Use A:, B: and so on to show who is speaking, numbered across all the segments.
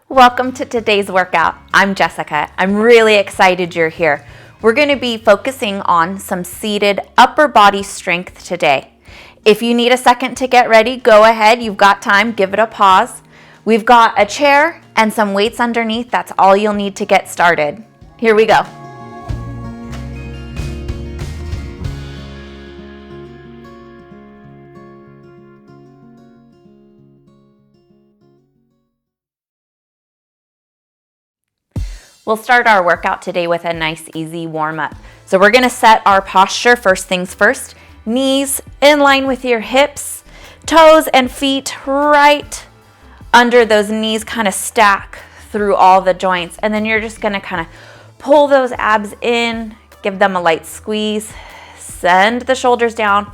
A: Welcome to today's workout. I'm Jessica. I'm really excited you're here. We're going to be focusing on some seated upper body strength today. If you need a second to get ready, go ahead. You've got time. Give it a pause. We've got a chair and some weights underneath. That's all you'll need to get started. Here we go. We'll start our workout today with a nice easy warm-up. So we're gonna set our posture first things first. Knees in line with your hips, toes and feet right under those knees, kind of stack through all the joints. And then you're just gonna kind of pull those abs in, give them a light squeeze, send the shoulders down,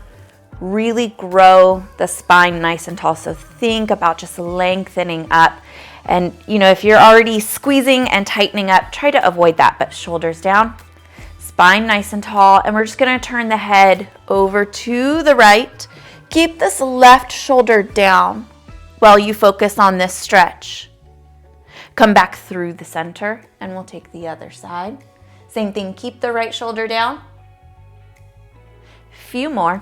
A: really grow the spine nice and tall. So think about just lengthening up. And if you're already squeezing and tightening up, try to avoid that, but shoulders down, spine nice and tall. And we're just gonna turn the head over to the right. Keep this left shoulder down while you focus on this stretch. Come back through the center and we'll take the other side. Same thing, keep the right shoulder down. Few more.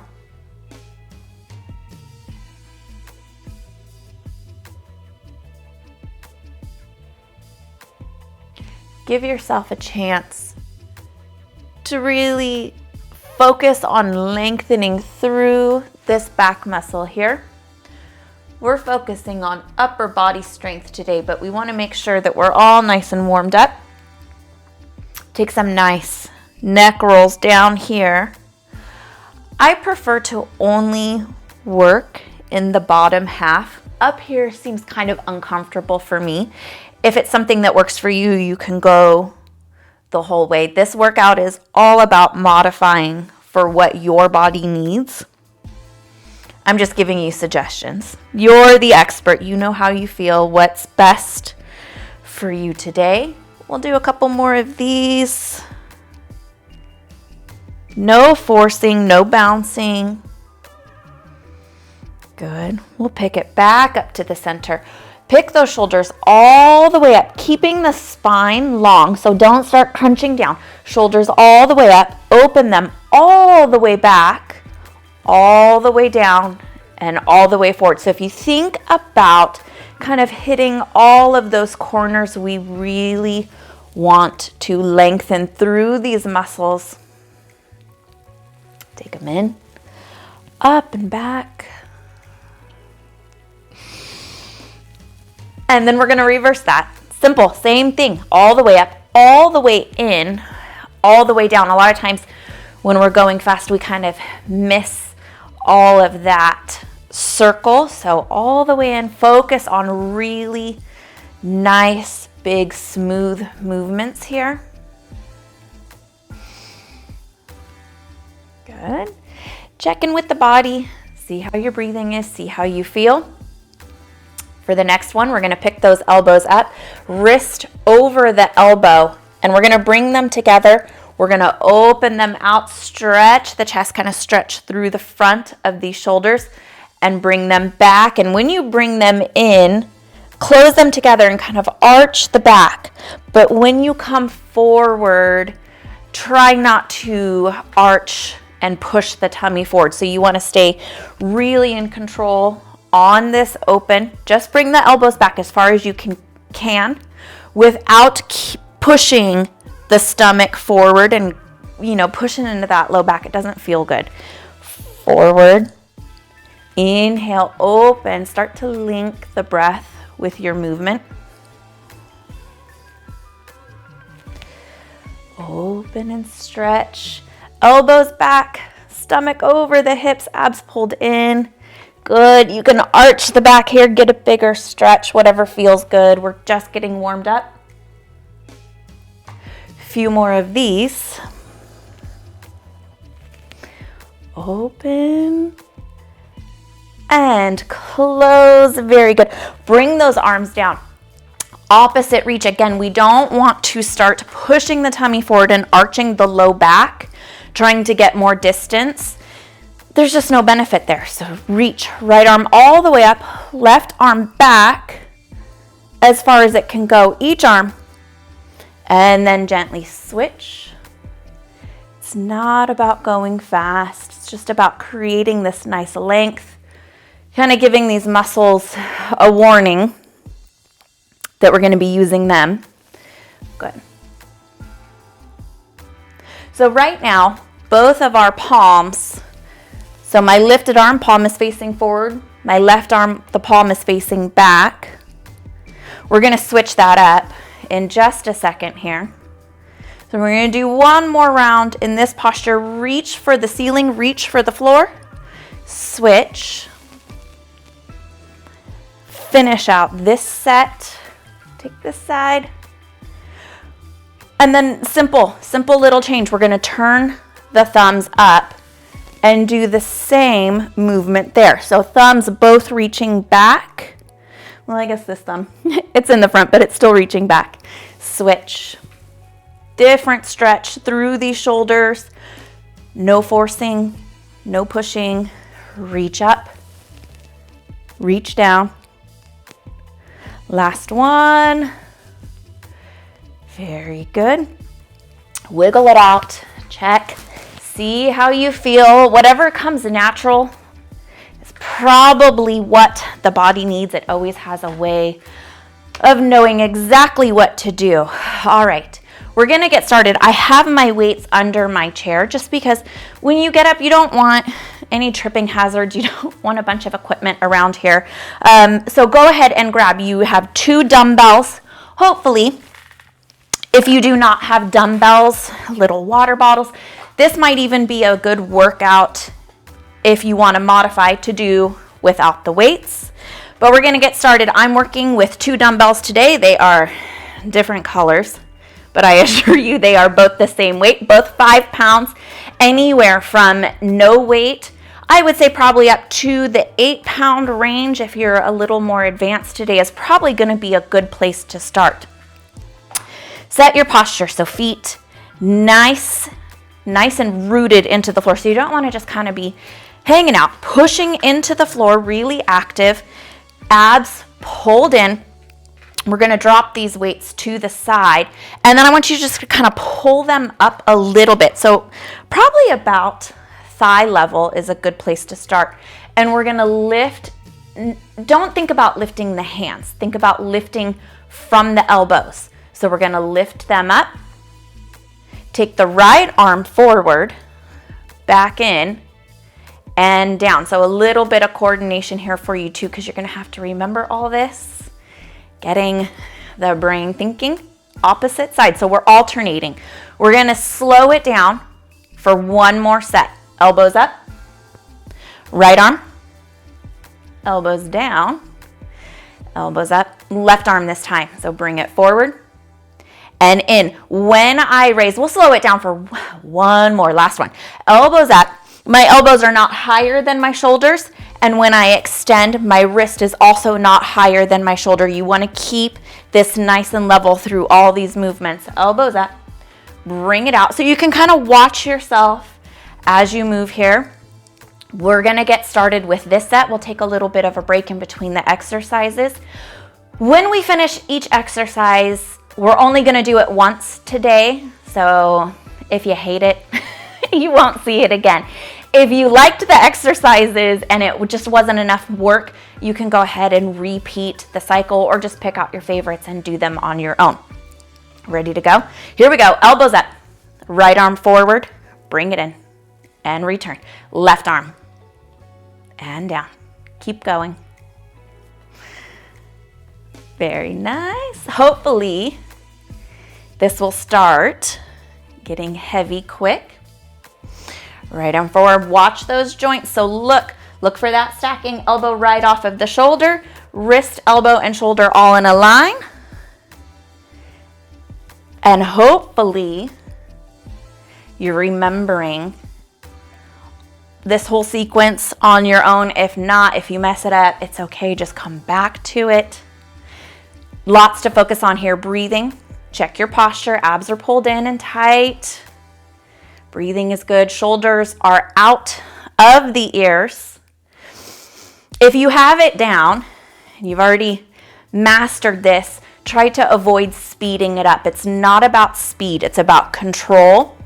A: Give yourself a chance to really focus on lengthening through this back muscle here. We're focusing on upper body strength today, but we want to make sure that we're all nice and warmed up. Take some nice neck rolls down here. I prefer to only work in the bottom half. Up here seems kind of uncomfortable for me. If it's something that works for you, you can go the whole way. This workout is all about modifying for what your body needs. I'm just giving you suggestions. You're the expert. You know how you feel, what's best for you today. We'll do a couple more of these. No forcing, no bouncing. Good. We'll pick it back up to the center. Pick those shoulders all the way up, keeping the spine long, so don't start crunching down. Shoulders all the way up, open them all the way back, all the way down, and all the way forward. So if you think about kind of hitting all of those corners, we really want to lengthen through these muscles. Take them in, up and back. And then we're gonna reverse that. Simple, same thing, all the way up, all the way in, all the way down. A lot of times when we're going fast, we kind of miss all of that circle. So all the way in, focus on really nice, big, smooth movements here. Good. Check in with the body, see how your breathing is, see how you feel. For the next one, we're gonna pick those elbows up, wrist over the elbow, and we're gonna bring them together. We're gonna open them out, stretch the chest, kind of stretch through the front of these shoulders and bring them back. And when you bring them in, close them together and kind of arch the back. But when you come forward, try not to arch and push the tummy forward. So you wanna stay really in control on this open. Just bring the elbows back as far as you can without pushing the stomach forward and pushing into that low back. It doesn't feel good. Forward, inhale, open, start to link the breath with your movement. Open and stretch, elbows back, stomach over the hips, abs pulled in. Good. You can arch the back here, get a bigger stretch, whatever feels good. We're just getting warmed up. A few more of these. Open and close. Very good. Bring those arms down. Opposite reach. Again, we don't want to start pushing the tummy forward and arching the low back, trying to get more distance. There's just no benefit there. So reach, right arm all the way up, left arm back, as far as it can go, each arm, and then gently switch. It's not about going fast. It's just about creating this nice length, kind of giving these muscles a warning that we're going to be using them. Good. So right now, both of our palms, so my lifted arm, palm is facing forward. My left arm, the palm is facing back. We're going to switch that up in just a second here. So we're going to do one more round in this posture. Reach for the ceiling, reach for the floor. Switch. Finish out this set. Take this side. And then simple little change. We're going to turn the thumbs up and do the same movement there. So thumbs both reaching back. Well, I guess this thumb, it's in the front, but it's still reaching back. Switch. Different stretch through these shoulders. No forcing, no pushing. Reach up, reach down. Last one. Very good. Wiggle it out. Check. See how you feel. Whatever comes natural is probably what the body needs. It always has a way of knowing exactly what to do. All right. We're going to get started. I have my weights under my chair just because when you get up, you don't want any tripping hazards. You don't want a bunch of equipment around here. So go ahead and grab. You have 2 dumbbells. Hopefully, if you do not have dumbbells, little water bottles, this might even be a good workout if you want to modify to do without the weights. But we're going to get started. I'm working with 2 dumbbells today. They are different colors, but I assure you they are both the same weight, both 5 pounds, anywhere from no weight, I would say probably up to the 8-pound range. If you're a little more advanced today, is probably going to be a good place to start. Set your posture, so feet nice and rooted into the floor. So you don't want to just kind of be hanging out, pushing into the floor, really active, abs pulled in. We're going to drop these weights to the side, and then I want you just to kind of pull them up a little bit. So probably about thigh level is a good place to start. And we're going to lift. Don't think about lifting the hands. Think about lifting from the elbows. So we're going to lift them up. Take the right arm forward, back in, and down. So a little bit of coordination here for you too, because you're going to have to remember all this. Getting the brain thinking opposite side. So we're alternating. We're going to slow it down for one more set. Elbows up, right arm, elbows down, elbows up, left arm this time. So bring it forward and in. When I raise, we'll slow it down for one more, last one. Elbows up. My elbows are not higher than my shoulders. And when I extend, my wrist is also not higher than my shoulder. You want to keep this nice and level through all these movements. Elbows up, bring it out. So you can kind of watch yourself as you move here. We're going to get started with this set. We'll take a little bit of a break in between the exercises. When we finish each exercise, we're only going to do it once today. So if you hate it, you won't see it again. If you liked the exercises and it just wasn't enough work, you can go ahead and repeat the cycle or just pick out your favorites and do them on your own. Ready to go? Here we go. Elbows up. Right arm forward. Bring it in and return. Left arm and down. Keep going. Very nice. Hopefully this will start getting heavy quick. Right arm forward, watch those joints. So look for that stacking elbow right off of the shoulder, wrist, elbow, and shoulder all in a line. And hopefully you're remembering this whole sequence on your own. If not, if you mess it up, it's okay. Just come back to it. Lots to focus on here. Breathing, check your posture. Abs are pulled in and tight. Breathing is good. Shoulders are out of the ears. If you have it down, and you've already mastered this, try to avoid speeding it up. It's not about speed, it's about control,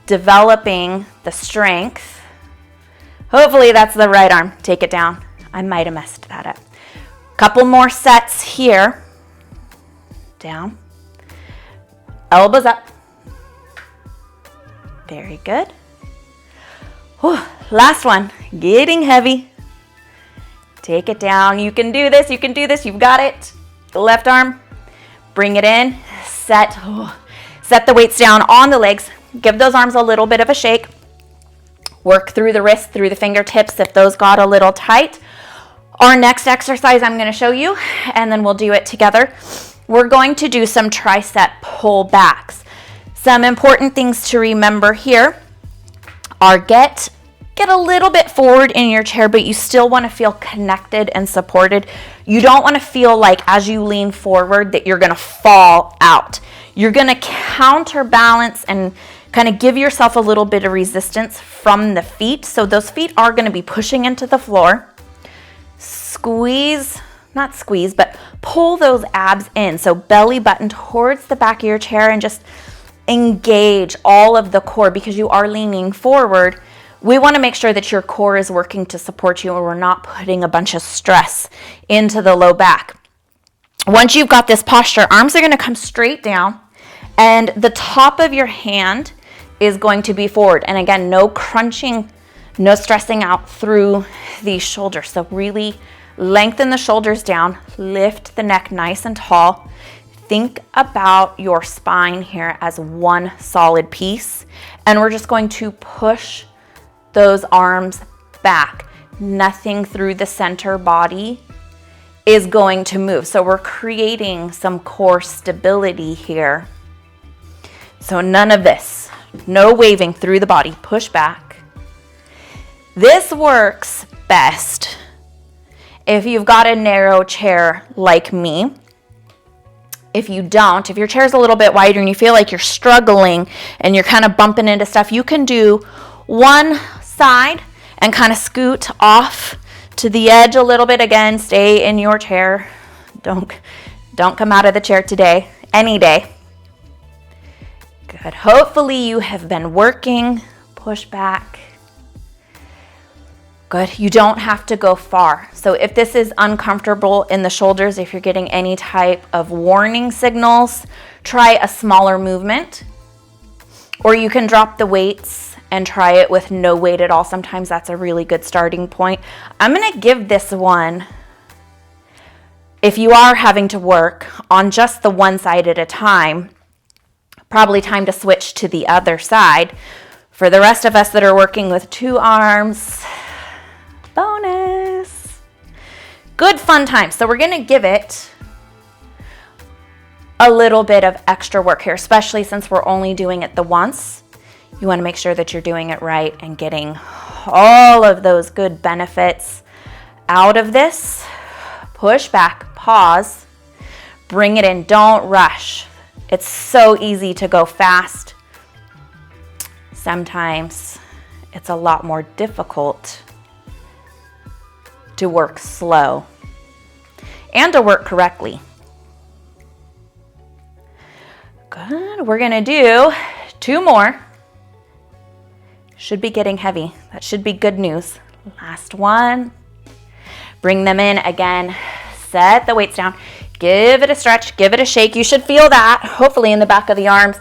A: developing the strength. Hopefully that's the right arm. Take it down. I might have messed that up. Couple more sets here. Down. Elbows up. Very good. Whew. Last one. Getting heavy. Take it down. You can do this. You can do this. You've got it. Left arm. Bring it in. Set. Set the weights down on the legs. Give those arms a little bit of a shake. Work through the wrists, through the fingertips if those got a little tight. Our next exercise I'm going to show you, and then we'll do it together. We're going to do some tricep pull backs. Some important things to remember here are get a little bit forward in your chair, but you still want to feel connected and supported. You don't want to feel like as you lean forward that you're going to fall out. You're going to counterbalance and kind of give yourself a little bit of resistance from the feet. So those feet are going to be pushing into the floor. Squeeze, not squeeze, but pull those abs in. So belly button towards the back of your chair and just engage all of the core because you are leaning forward. We want to make sure that your core is working to support you and we're not putting a bunch of stress into the low back. Once you've got this posture, arms are going to come straight down and the top of your hand is going to be forward. And again, no crunching, no stressing out through these shoulders. So really lengthen the shoulders down, lift the neck nice and tall. Think about your spine here as one solid piece. And we're just going to push those arms back. Nothing through the center body is going to move. So we're creating some core stability here. So none of this, no waving through the body, push back. This works best if you've got a narrow chair like me. If you don't, if your chair is a little bit wider and you feel like you're struggling and you're kind of bumping into stuff, you can do one side and kind of scoot off to the edge a little bit. Again, stay in your chair. Don't come out of the chair today, any day. Good. Hopefully you have been working. Push back. Good. You don't have to go far. So if this is uncomfortable in the shoulders, if you're getting any type of warning signals, try a smaller movement. Or you can drop the weights and try it with no weight at all. Sometimes that's a really good starting point. I'm going to give this one, if you are having to work on just the one side at a time, probably time to switch to the other side. For the rest of us that are working with two arms, bonus. Good fun time. So we're going to give it a little bit of extra work here, especially since we're only doing it the once. You want to make sure that you're doing it right and getting all of those good benefits out of this. Push back, pause, bring it in, don't rush. It's so easy to go fast. Sometimes it's a lot more difficult to work slow and to work correctly. Good. We're going to do two more. Should be getting heavy. That should be good news. Last one. Bring them in again. Set the weights down. Give it a stretch. Give it a shake. You should feel that, hopefully, in the back of the arms,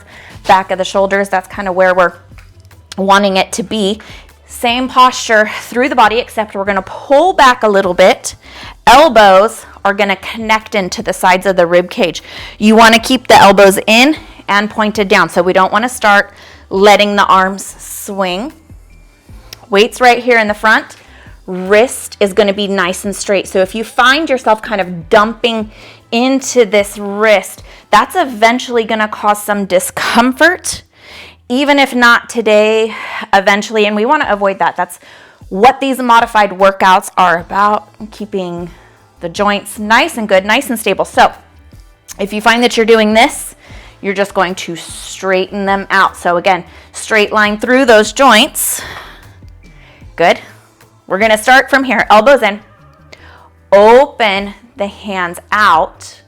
A: back of the shoulders. That's kind of where we're wanting it to be. Same posture through the body, except we're going to pull back a little bit. Elbows are going to connect into the sides of the rib cage. You want to keep the elbows in and pointed down. So we don't want to start letting the arms swing. Weights right here in the front. Wrist is going to be nice and straight. So if you find yourself kind of dumping into this wrist, that's eventually going to cause some discomfort. Even if not today, eventually, and we want to avoid that. That's what these modified workouts are about, keeping the joints nice and good, nice and stable. So if you find that you're doing this, you're just going to straighten them out. So again, straight line through those joints. Good. We're going to start from here. Elbows in. Open the hands out,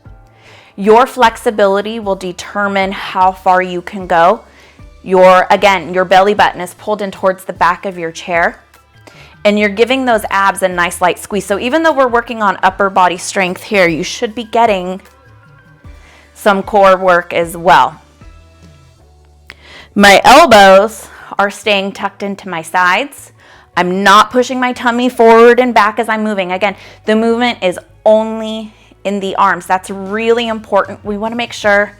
A: your flexibility will determine how far you can go. Again, your belly button is pulled in towards the back of your chair, and you're giving those abs a nice light squeeze. So even though we're working on upper body strength here, you should be getting some core work as well. My elbows are staying tucked into my sides. I'm not pushing my tummy forward and back as I'm moving. Again, the movement is only in the arms. That's really important. We want to make sure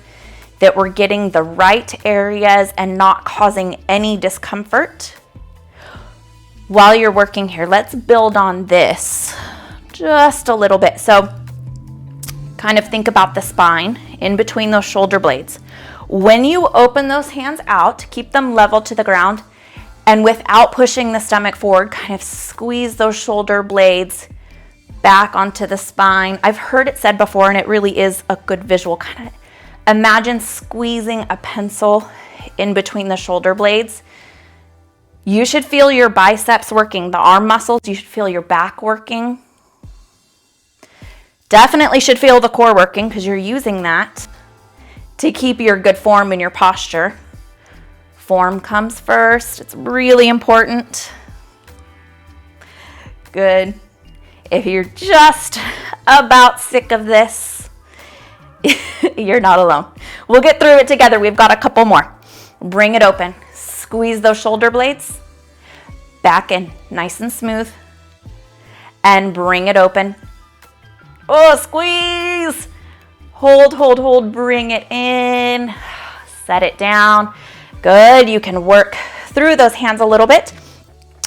A: that we're getting the right areas and not causing any discomfort while you're working here. Let's build on this just a little bit. So kind of think about the spine in between those shoulder blades. When you open those hands out, keep them level to the ground, and without pushing the stomach forward, kind of squeeze those shoulder blades back onto the spine. I've heard it said before, and it really is a good visual. Kind of imagine squeezing a pencil in between the shoulder blades. You should feel your biceps working, the arm muscles. You should feel your back working. Definitely should feel the core working because you're using that to keep your good form in your posture. Form comes first. It's really important. Good. If you're just about sick of this, you're not alone. We'll get through it together. We've got a couple more. Bring it open. Squeeze those shoulder blades back in, nice and smooth, and bring it open. Oh, squeeze. Hold, hold, hold. Bring it in. Set it down. Good. You can work through those hands a little bit.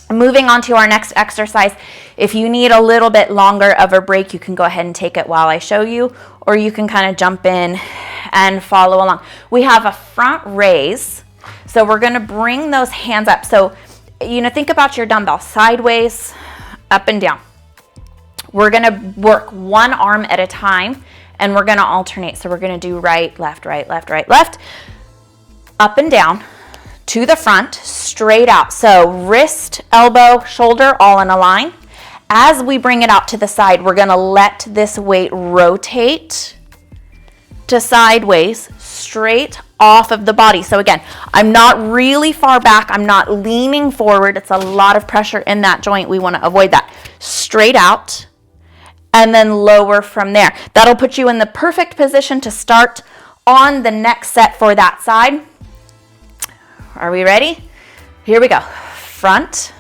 A: Moving on to our next exercise. If you need a little bit longer of a break, you can go ahead and take it while I show you, or you can kind of jump in and follow along. We have a front raise. So we're going to bring those hands up. So, think about your dumbbell sideways, up and down. We're going to work one arm at a time, and we're going to alternate. So we're going to do right, left, up and down, to the front, straight out. So wrist, elbow, shoulder, all in a line. As we bring it out to the side, we're going to let this weight rotate to sideways, straight off of the body. So again, I'm not really far back. I'm not leaning forward. It's a lot of pressure in that joint. We want to avoid that. Straight out, and then lower from there. That'll put you in the perfect position to start on the next set for that side. Are we ready? Here we go. Front,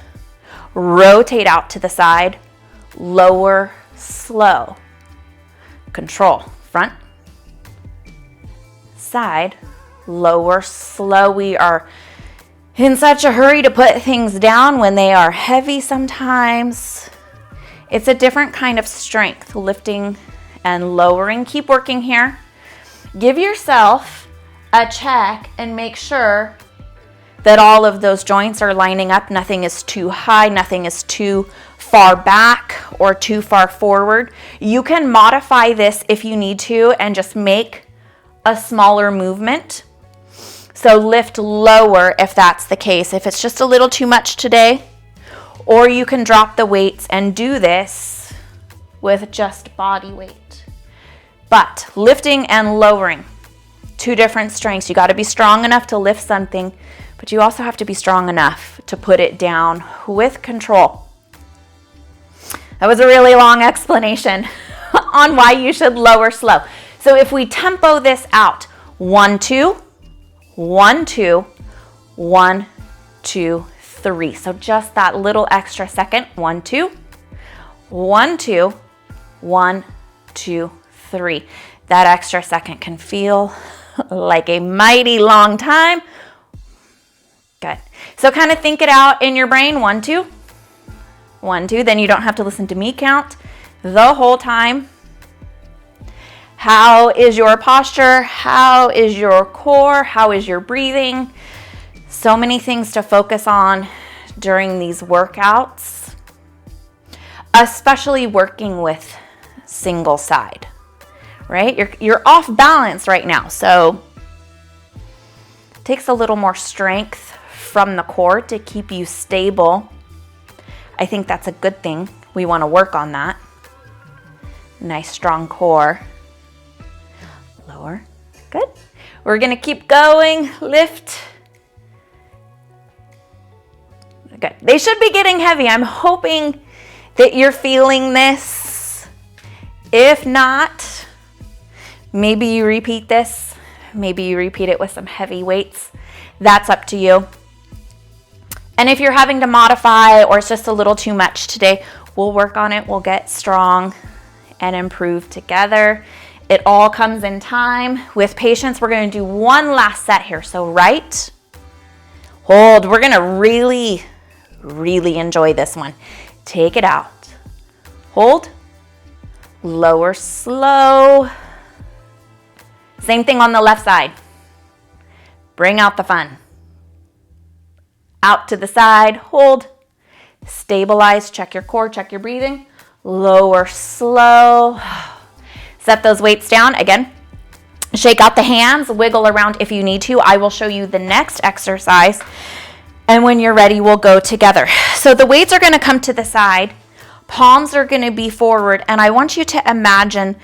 A: rotate out to the side, lower, slow. Control. Front, side, lower, slow. We are in such a hurry to put things down when they are heavy sometimes. It's a different kind of strength, lifting and lowering. Keep working here. Give yourself a check and make sure that all of those joints are lining up. Nothing is too high, nothing is too far back or too far forward. You can modify this if you need to and just make a smaller movement. So lift lower if that's the case, if it's just a little too much today. Or you can drop the weights and do this with just body weight. But lifting and lowering, two different strengths. You got to be strong enough to lift something, but you also have to be strong enough to put it down with control. That was a really long explanation on why you should lower slow. So if we tempo this out, 1, 2, 1, 2, 1, 2, 3. So just that little extra second. 1, 2, 1, 2, 1, 2, 3. That extra second can feel like a mighty long time. Good. So kind of think it out in your brain. 1, 2, 1, 2. Then you don't have to listen to me count the whole time. How is your posture? How is your core? How is your breathing? So many things to focus on during these workouts, especially working with single side, right? You're off balance right now, so it takes a little more strength from the core to keep you stable. I think that's a good thing. We want to work on that. Nice strong core. Lower. Good. We're going to keep going. Lift. Good. They should be getting heavy. I'm hoping that you're feeling this. If not, maybe you repeat this. Maybe you repeat it with some heavy weights. That's up to you. And if you're having to modify or it's just a little too much today, we'll work on it. We'll get strong and improve together. It all comes in time. With patience, we're going to do one last set here. So right, hold. We're going to really enjoy this one. Take it out. Hold. Lower, slow. Same thing on the left side. Bring out the fun. Out to the side, hold. Stabilize, check your core, check your breathing. Lower, slow. Set those weights down. Again, shake out the hands, wiggle around if you need to. I will show you the next exercise. And when you're ready, we'll go together. So the weights are going to come to the side. Palms are going to be forward. And I want you to imagine,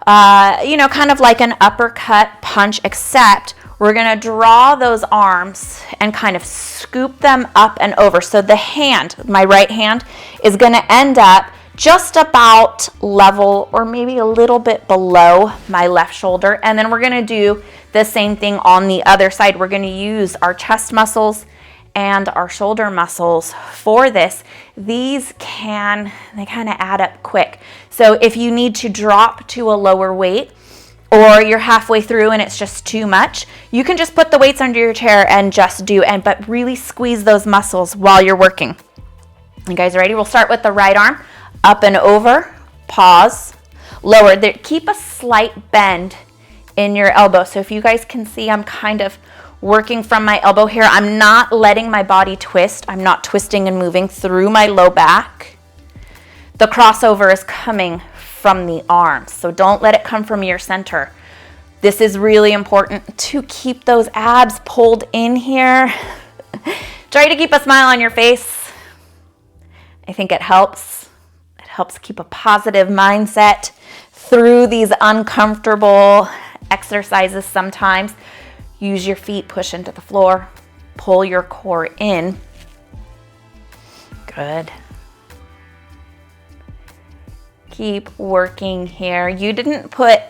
A: kind of like an uppercut punch, except we're going to draw those arms and kind of scoop them up and over. So the hand, my right hand, is going to end up just about level or maybe a little bit below my left shoulder. And then we're going to do the same thing on the other side. We're going to use our chest muscles and our shoulder muscles for this. These they kind of add up quick. So if you need to drop to a lower weight or you're halfway through and it's just too much, you can just put the weights under your chair and just but really squeeze those muscles while you're working. You guys ready? We'll start with the right arm. Up and over, pause, lower. Keep a slight bend in your elbow. So if you guys can see, I'm kind of working from my elbow here. I'm not letting my body twist. I'm not twisting and moving through my low back. The crossover is coming from the arms, so don't let it come from your center. This is really important to keep those abs pulled in here. Try to keep a smile on your face. I think it helps. It helps keep a positive mindset through these uncomfortable exercises sometimes. Use your feet, push into the floor, pull your core in. Good. Keep working here. You didn't put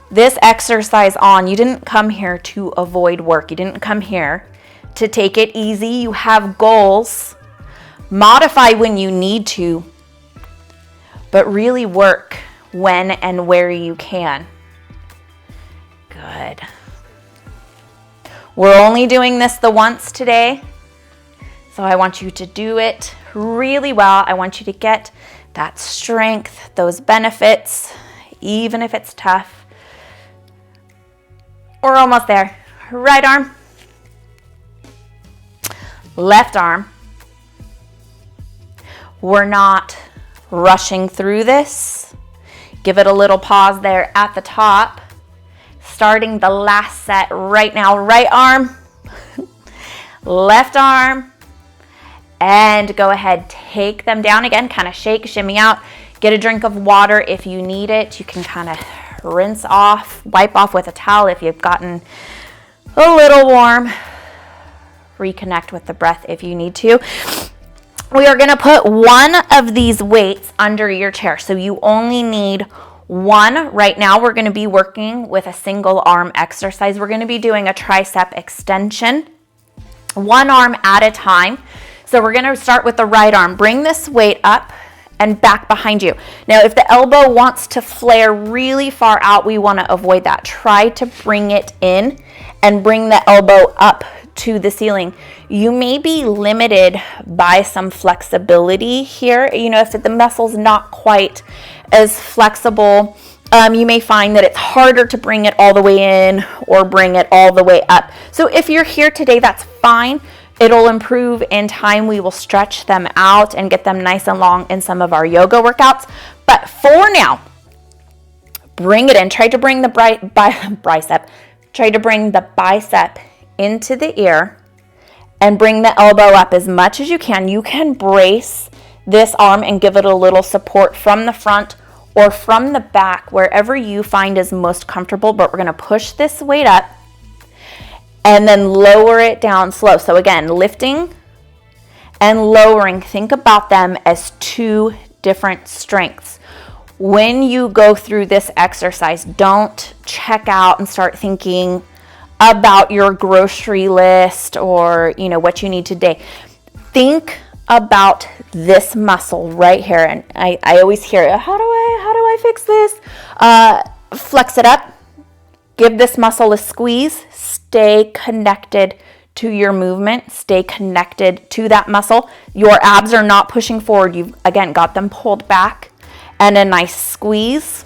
A: this exercise on. You didn't come here to avoid work. You didn't come here to take it easy. You have goals. Modify when you need to, but really work when and where you can. Good. We're only doing this the once today, so I want you to do it really well. I want you to get that strength, those benefits, even if it's tough. We're almost there. Right arm, left arm. We're not rushing through this. Give it a little pause there at the top. Starting the last set right now. Right arm, left arm, and go ahead, take them down again, kind of shake, shimmy out. Get a drink of water if you need it. You can kind of rinse off, wipe off with a towel if you've gotten a little warm. Reconnect with the breath if you need to. We are going to put one of these weights under your chair, so you only need one. Right now we're going to be working with a single arm exercise. We're going to be doing a tricep extension, one arm at a time. So we're going to start with the right arm. Bring this weight up and back behind you. Now, if the elbow wants to flare really far out, we want to avoid that. Try to bring it in and bring the elbow up to the ceiling. You may be limited by some flexibility here. If the muscle's not quite as flexible, you may find that it's harder to bring it all the way in or bring it all the way up. So if you're here today, that's fine. It'll improve in time. We will stretch them out and get them nice and long in some of our yoga workouts. But for now, bring it in. Try to bring the bicep. Try to bring the bicep into the ear and bring the elbow up as much as you can. You can brace this arm and give it a little support from the front or from the back, wherever you find is most comfortable, but we're gonna push this weight up and then lower it down slow. So again, lifting and lowering, think about them as two different strengths. When you go through this exercise, don't check out and start thinking about your grocery list or what you need today. Think about this muscle right here. And I always hear, how do I fix this? Flex it up. Give this muscle a squeeze. Stay connected to your movement. Stay connected to that muscle. Your abs are not pushing forward. You've, again, got them pulled back. And a nice squeeze.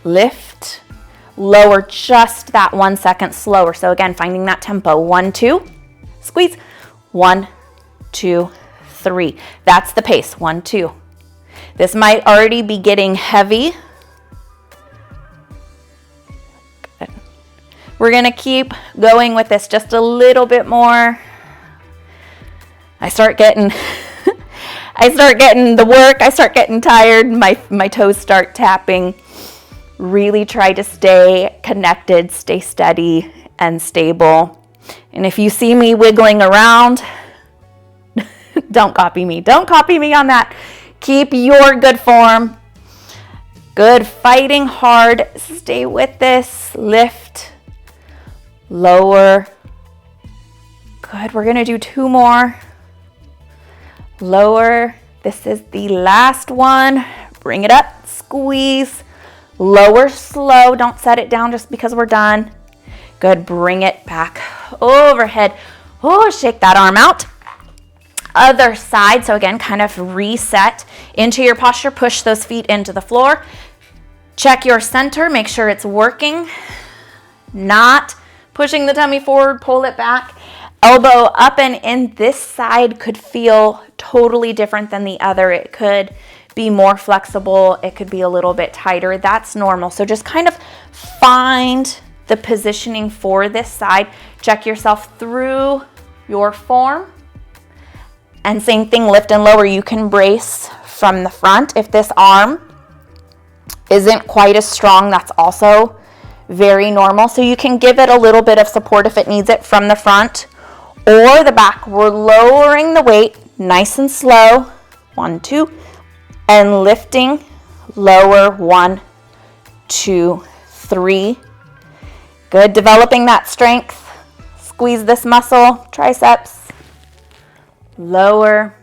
A: Lift. Lower just that 1 second slower. So again, finding that tempo. 1, 2. Squeeze. 1, 2, 3. That's the pace. 1, 2. This might already be getting heavy. Good. We're going to keep going with this just a little bit more. I start getting the work. I start getting tired. My toes start tapping. Really try to stay connected, stay steady and stable. And if you see me wiggling around, don't copy me. Don't copy me on that. Keep your good form. Good, fighting hard. Stay with this. Lift, lower. Good, we're gonna do 2 more. Lower. This is the last one. Bring it up, squeeze. Lower slow. Don't set it down just because we're done. Good, bring it back overhead. Oh, shake that arm out. Other side. So again, kind of reset into your posture. Push those feet into the floor. Check your center. Make sure it's working. Not pushing the tummy forward. Pull it back. Elbow up and in. This side could feel totally different than the other. It could be more flexible. It could be a little bit tighter. That's normal. So just kind of find the positioning for this side. Check yourself through your form. And same thing, lift and lower. You can brace from the front. If this arm isn't quite as strong, that's also very normal. So you can give it a little bit of support if it needs it from the front or the back. We're lowering the weight nice and slow. 1, 2, and lifting, lower. 1, 2, 3. Good, developing that strength. Squeeze this muscle, triceps. Lower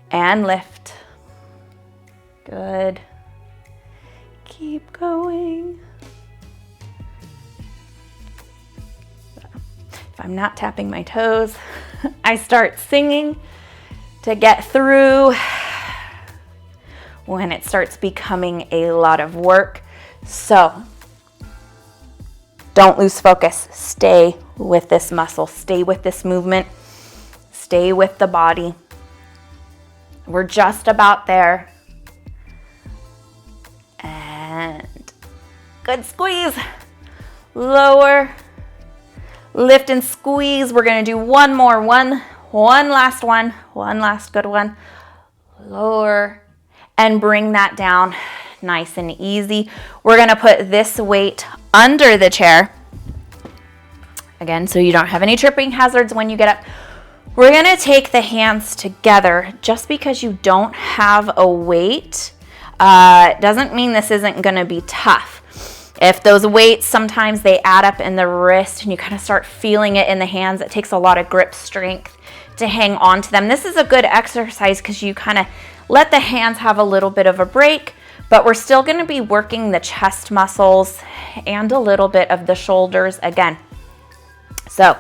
A: and lift. Good. Keep going. If I'm not tapping my toes, I start singing to get through when it starts becoming a lot of work. So don't lose focus. Stay with this muscle. Stay with this movement. Stay with the body. We're just about there. And good, squeeze. Lower. Lift and squeeze. We're going to do one more. One last one. One last good one. Lower. And bring that down nice and easy. We're going to put this weight under the chair. Again, so you don't have any tripping hazards when you get up. We're going to take the hands together. Just because you don't have a weight doesn't mean this isn't going to be tough. If those weights, sometimes they add up in the wrist and you kind of start feeling it in the hands, it takes a lot of grip strength to hang on to them. This is a good exercise because you kind of let the hands have a little bit of a break, but we're still going to be working the chest muscles and a little bit of the shoulders again. So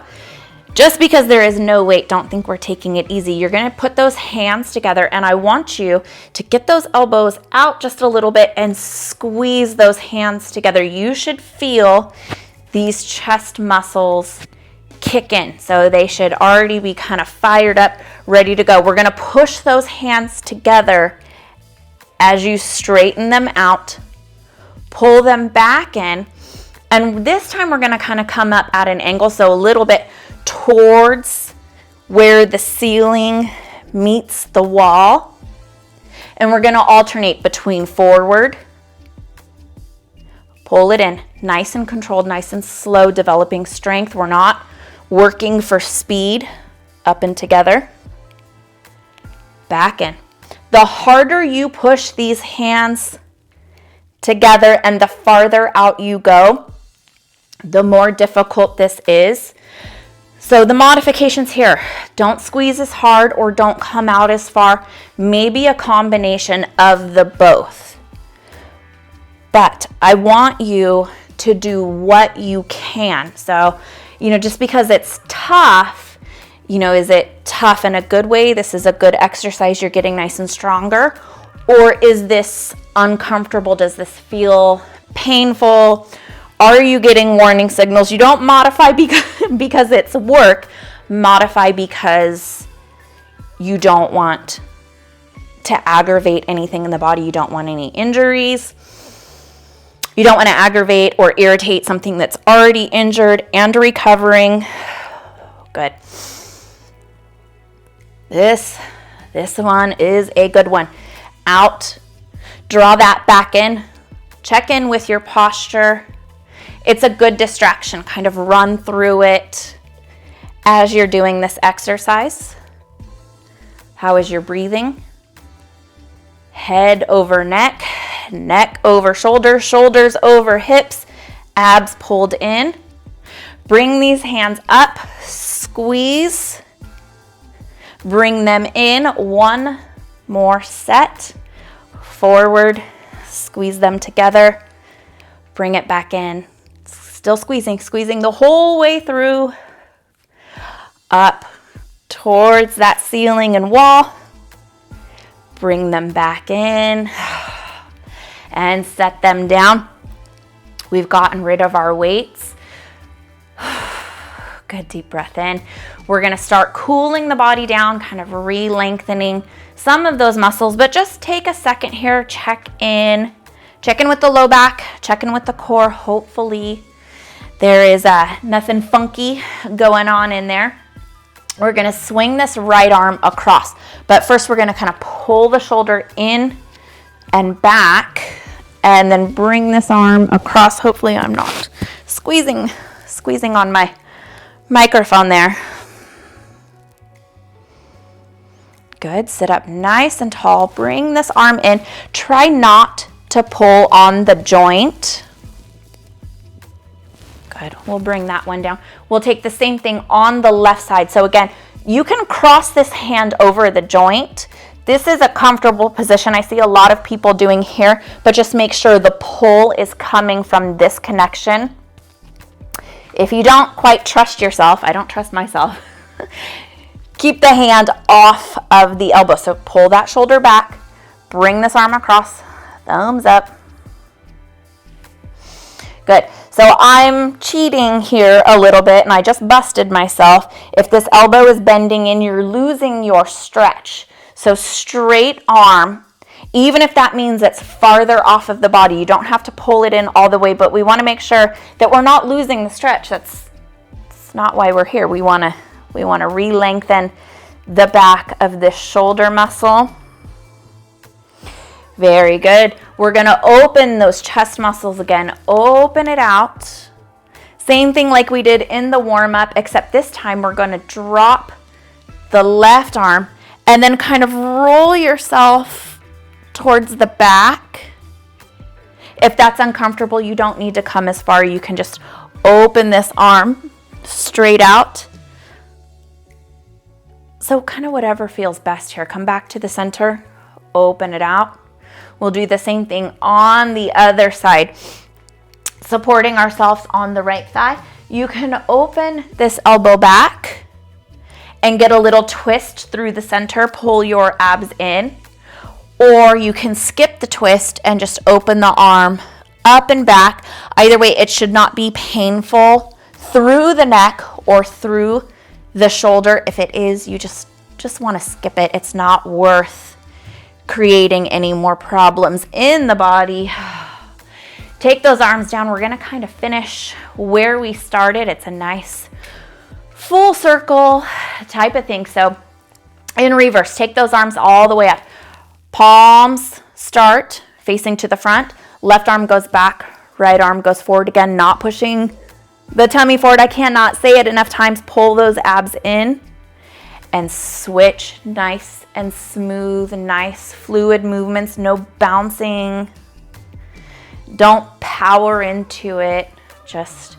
A: just because there is no weight, don't think we're taking it easy. You're going to put those hands together, and I want you to get those elbows out just a little bit and squeeze those hands together. You should feel these chest muscles kick in. So they should already be kind of fired up, ready to go. We're going to push those hands together as you straighten them out, pull them back in, and this time we're going to kind of come up at an angle, so a little bit towards where the ceiling meets the wall. And we're gonna alternate between forward, pull it in, nice and controlled, nice and slow, developing strength. We're not working for speed. Up and together, back in. The harder you push these hands together and the farther out you go, the more difficult this is. So the modifications here, don't squeeze as hard or don't come out as far. Maybe a combination of the both. But I want you to do what you can. So, just because it's tough, is it tough in a good way? This is a good exercise. You're getting nice and stronger. Or is this uncomfortable? Does this feel painful? Are you getting warning signals? You don't modify because it's work. Modify because you don't want to aggravate anything in the body. You don't want any injuries. You don't want to aggravate or irritate something that's already injured and recovering. Good. This one is a good one. Out, draw that back in, check in with your posture. It's a good distraction, kind of run through it as you're doing this exercise. How is your breathing? Head over neck, neck over shoulders, shoulders over hips, abs pulled in. Bring these hands up, squeeze. Bring them in, one more set. Forward, squeeze them together. Bring it back in. Still squeezing the whole way through. Up towards that ceiling and wall. Bring them back in and set them down. We've gotten rid of our weights. Good deep breath in. We're gonna start cooling the body down, kind of re-lengthening some of those muscles, but just take a second here, check in with the low back, check in with the core. Hopefully there is nothing funky going on in there. We're gonna swing this right arm across, but first we're gonna kind of pull the shoulder in and back, and then bring this arm across. Hopefully I'm not squeezing on my microphone there. Good, sit up nice and tall. Bring this arm in. Try not to pull on the joint. Good, we'll bring that one down. We'll take the same thing on the left side. So again, you can cross this hand over the joint. This is a comfortable position. I see a lot of people doing here, but just make sure the pull is coming from this connection. If you don't quite trust yourself, I don't trust myself, keep the hand off of the elbow. So pull that shoulder back, bring this arm across, thumbs up. Good. So I'm cheating here a little bit and I just busted myself. If this elbow is bending in, you're losing your stretch. So straight arm, even if that means it's farther off of the body, you don't have to pull it in all the way, but we want to make sure that we're not losing the stretch. That's not why we're here. We want to re-lengthen the back of this shoulder muscle. Very good. We're going to open those chest muscles again. Open it out. Same thing like we did in the warm-up, except this time we're going to drop the left arm and then kind of roll yourself towards the back. If that's uncomfortable, you don't need to come as far. You can just open this arm straight out. So kind of whatever feels best here. Come back to the center, open it out. We'll do the same thing on the other side. Supporting ourselves on the right thigh. You can open this elbow back and get a little twist through the center, pull your abs in. Or you can skip the twist and just open the arm up and back. Either way, it should not be painful through the neck or through the shoulder. If it is, you just want to skip it. It's not worth creating any more problems in the body. Take those arms down. We're going to kind of finish where we started. It's a nice full circle type of thing. So in reverse, take those arms all the way up. Palms start facing to the front. Left arm goes back, right arm goes forward. Again, not pushing the tummy forward. I cannot say it enough times. Pull those abs in and switch. Nice and smooth, nice fluid movements, no bouncing. Don't power into it. Just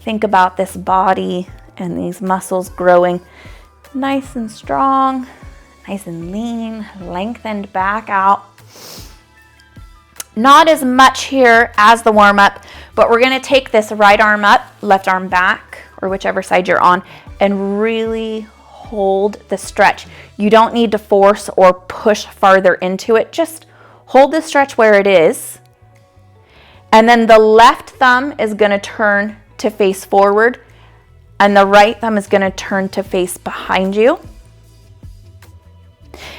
A: think about this body and these muscles growing nice and strong, nice and lean, lengthened back out. Not as much here as the warm-up, but we're gonna take this right arm up, left arm back, or whichever side you're on, and really hold the stretch. You don't need to force or push farther into it. Just hold the stretch where it is. And then the left thumb is gonna turn to face forward, and the right thumb is gonna turn to face behind you.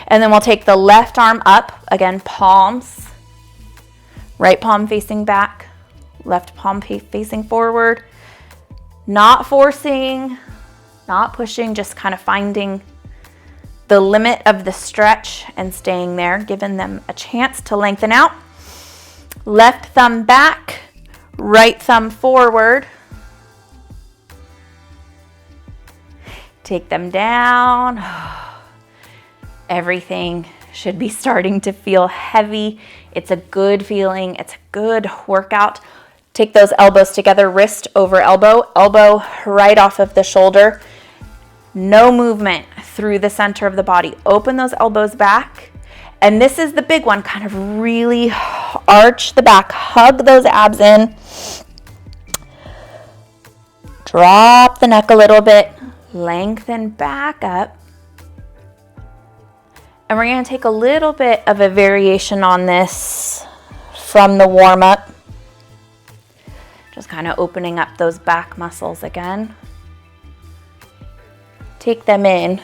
A: And then we'll take the left arm up, again, palms, right palm facing back, left palm facing forward. Not forcing, not pushing, just kind of finding the limit of the stretch and staying there, giving them a chance to lengthen out. Left thumb back, right thumb forward. Take them down. Everything should be starting to feel heavy. It's a good feeling. It's a good workout. Take those elbows together, wrist over elbow, elbow right off of the shoulder. No movement through the center of the body. Open those elbows back. And this is the big one, kind of really arch the back, hug those abs in. Drop the neck a little bit, lengthen back up. And we're gonna take a little bit of a variation on this from the warm-up. Just kind of opening up those back muscles again. Take them in,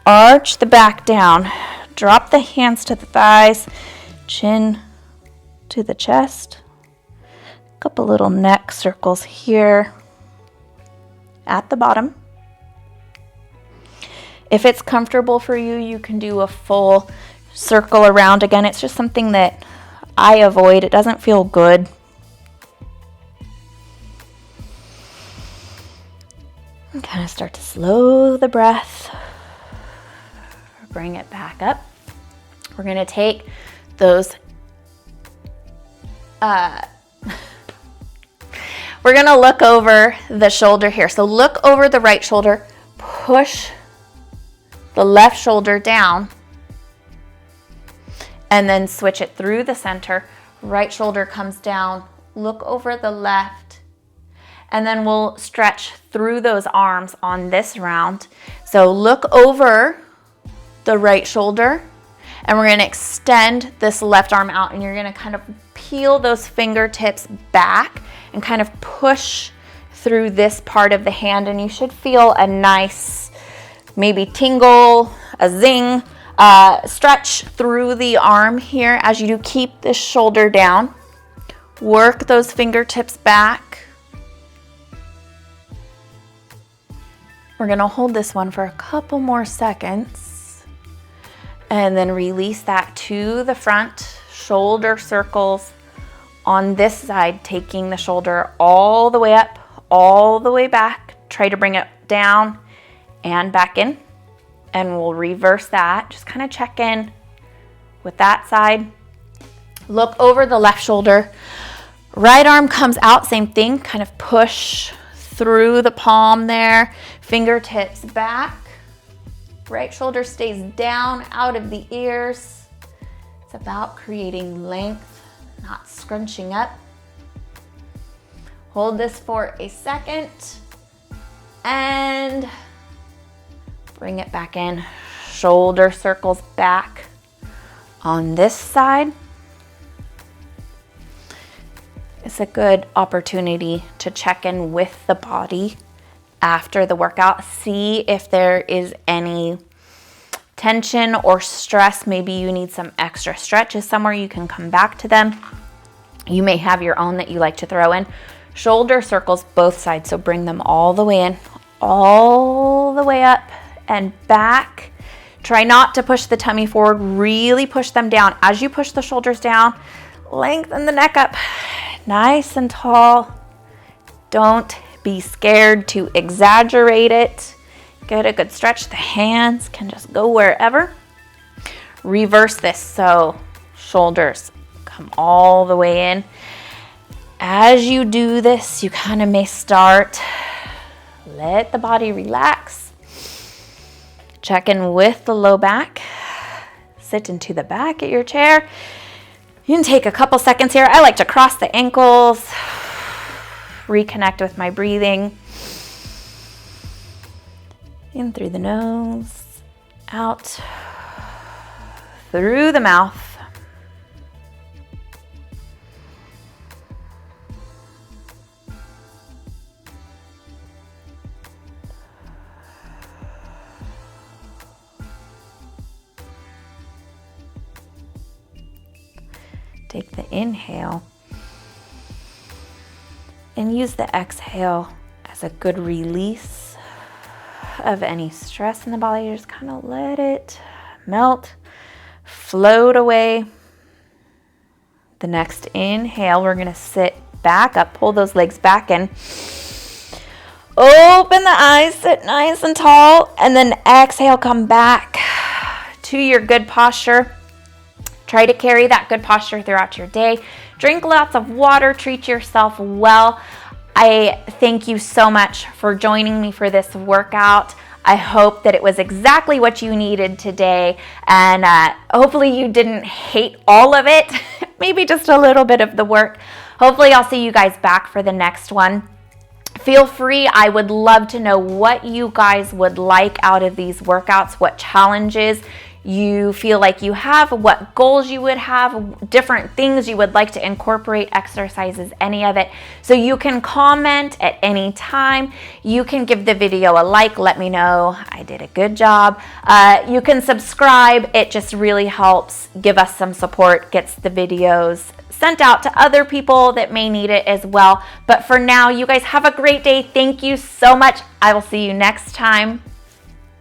A: arch the back down, drop the hands to the thighs, chin to the chest. A couple little neck circles here at the bottom. If it's comfortable for you, you can do a full circle around. Again, it's just something that I avoid. It doesn't feel good. And kind of start to slow the breath. Bring it back up. We're going to take those, we're going to look over the shoulder here. So look over the right shoulder, push the left shoulder down, and then switch it through the center. Right shoulder comes down, look over the left, and then we'll stretch through those arms on this round. So look over the right shoulder, and we're gonna extend this left arm out, and you're gonna kind of peel those fingertips back and kind of push through this part of the hand, and you should feel a nice, maybe tingle, a zing, stretch through the arm here as you do. Keep the shoulder down. Work those fingertips back. We're gonna hold this one for a couple more seconds and then release that to the front. Shoulder circles on this side, taking the shoulder all the way up, all the way back. Try to bring it down and back in, and we'll reverse that. Just kind of check in with that side. Look over the left shoulder. Right arm comes out, same thing, kind of push through the palm there. Fingertips back. Right shoulder stays down out of the ears. It's about creating length, not scrunching up. Hold this for a second and bring it back in. Shoulder circles back on this side. It's a good opportunity to check in with the body after the workout. See if there is any tension or stress. Maybe you need some extra stretches somewhere. You can come back to them. You may have your own that you like to throw in. Shoulder circles both sides, so bring them all the way in, all the way up and back. Try not to push the tummy forward, really push them down. As you push the shoulders down, lengthen the neck up, nice and tall. Don't be scared to exaggerate it. Get a good stretch. The hands can just go wherever. Reverse this, so shoulders come all the way in. As you do this, you kind of may start, let the body relax. Check in with the low back. Sit into the back of your chair. You can take a couple seconds here. I like to cross the ankles, reconnect with my breathing. In through the nose, out through the mouth. Take the inhale and use the exhale as a good release of any stress in the body. Just kind of let it melt, float away. The next inhale, we're going to sit back up, pull those legs back in. Open the eyes, sit nice and tall, and then exhale, come back to your good posture. Try to carry that good posture throughout your day. Drink lots of water, treat yourself well. I thank you so much for joining me for this workout. I hope that it was exactly what you needed today, and hopefully you didn't hate all of it, maybe just a little bit of the work. Hopefully I'll see you guys back for the next one. Feel free, I would love to know what you guys would like out of these workouts, what challenges you feel like you have, what goals you would have, different things you would like to incorporate, exercises, any of it. So you can comment at any time. You can give the video a like, let me know I did a good job. You can subscribe. It just really helps give us some support, gets the videos sent out to other people that may need it as well. But for now, you guys have a great day. Thank you so much. I will see you next time.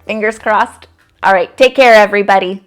A: Fingers crossed. All right, take care, everybody.